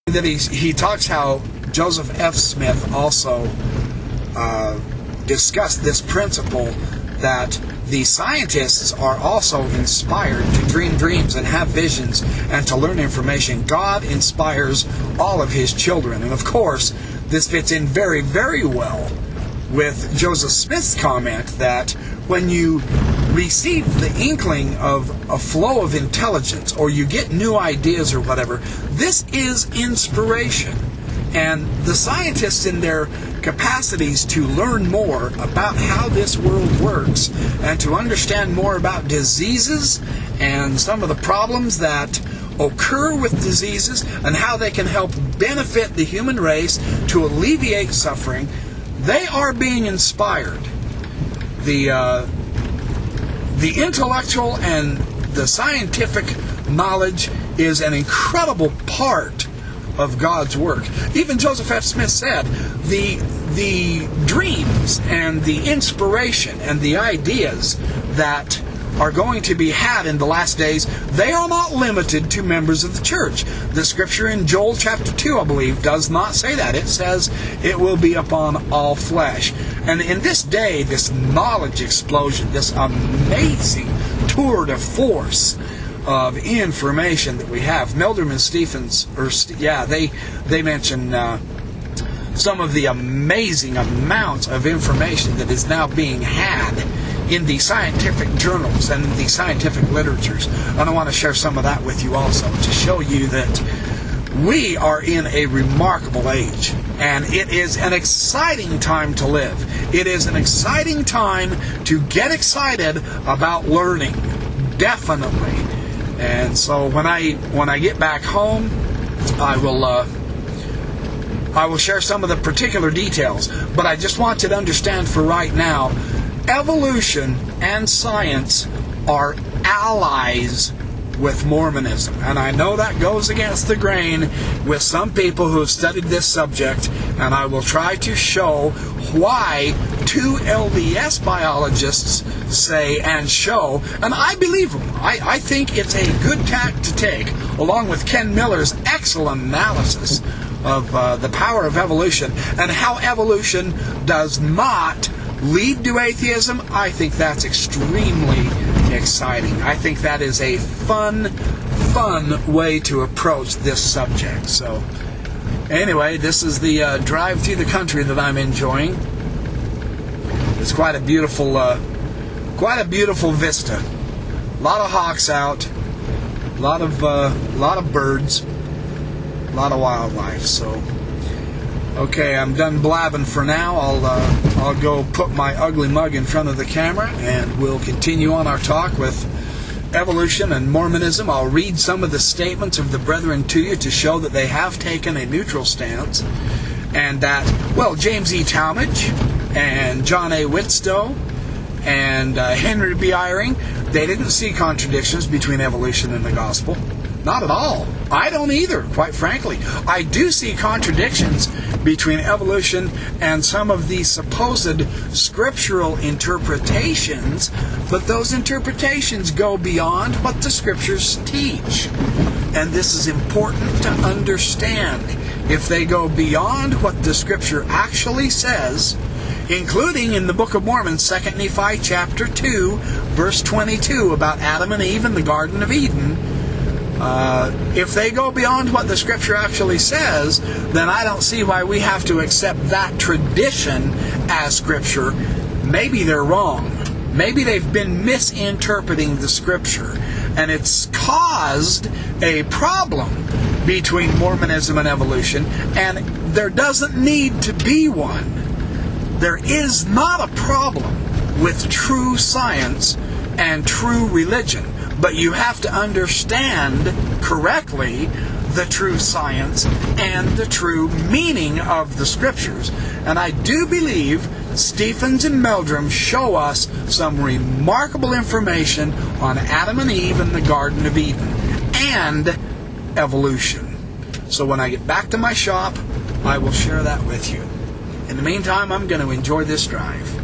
That he talks how Joseph F. Smith also discussed this principle that the scientists are also inspired to dream dreams and have visions and to learn information. God inspires all of his children. And of course, this fits in very, very well with Joseph Smith's comment that when you receive the inkling of a flow of intelligence, or you get new ideas or whatever, this is inspiration. And the scientists, in their capacities to learn more about how this world works and to understand more about diseases and some of the problems that occur with diseases and how they can help benefit the human race to alleviate suffering, they are being inspired. The intellectual and the scientific knowledge is an incredible part of God's work. Even Joseph F. Smith said the dreams and the inspiration and the ideas that are going to be had in the last days, they are not limited to members of the church. The scripture in Joel chapter 2, I believe, does not say that. It says it will be upon all flesh. And in this day, this knowledge explosion, this amazing tour de force of information that we have, Meldrum and Stephens, they mention some of the amazing amounts of information that is now being had in the scientific journals and the scientific literatures. And I want to share some of that with you also to show you that we are in a remarkable age, and it is an exciting time to live. It is an exciting time to get excited about learning, definitely. And so when I get back home, I will share some of the particular details. But I just want you to understand for right now, evolution and science are allies with Mormonism. And I know that goes against the grain with some people who have studied this subject, and I will try to show why two LDS biologists say and show, and I believe them. I think it's a good tack to take, along with Ken Miller's excellent analysis of the power of evolution and how evolution does not lead to atheism. I think that's extremely exciting. I think that is a fun way to approach this subject. So anyway, this is the drive through the country that I'm enjoying. It's quite a beautiful vista. A lot of hawks out, a lot of birds, a lot of wildlife. So okay, I'm done blabbing for now. I'll go put my ugly mug in front of the camera, and we'll continue on our talk with evolution and Mormonism. I'll read some of the statements of the brethren to you to show that they have taken a neutral stance, and that, well, James E. Talmage and John A. Whitstow and Henry B. Eyring, they didn't see contradictions between evolution and the gospel. Not at all. I don't either, quite frankly. I do see contradictions between evolution and some of the supposed scriptural interpretations, but those interpretations go beyond what the scriptures teach. And this is important to understand. If they go beyond what the scripture actually says, including in the Book of Mormon, 2 Nephi chapter 2, verse 22, about Adam and Eve in the Garden of Eden, if they go beyond what the scripture actually says, then I don't see why we have to accept that tradition as scripture. Maybe they're wrong. Maybe they've been misinterpreting the scripture, and it's caused a problem between Mormonism and evolution, and there doesn't need to be one. There is not a problem with true science and true religion, but you have to understand correctly the true science and the true meaning of the scriptures. And I do believe Stephens and Meldrum show us some remarkable information on Adam and Eve in the Garden of Eden and evolution. So when I get back to my shop, I will share that with you. In the meantime, I'm going to enjoy this drive.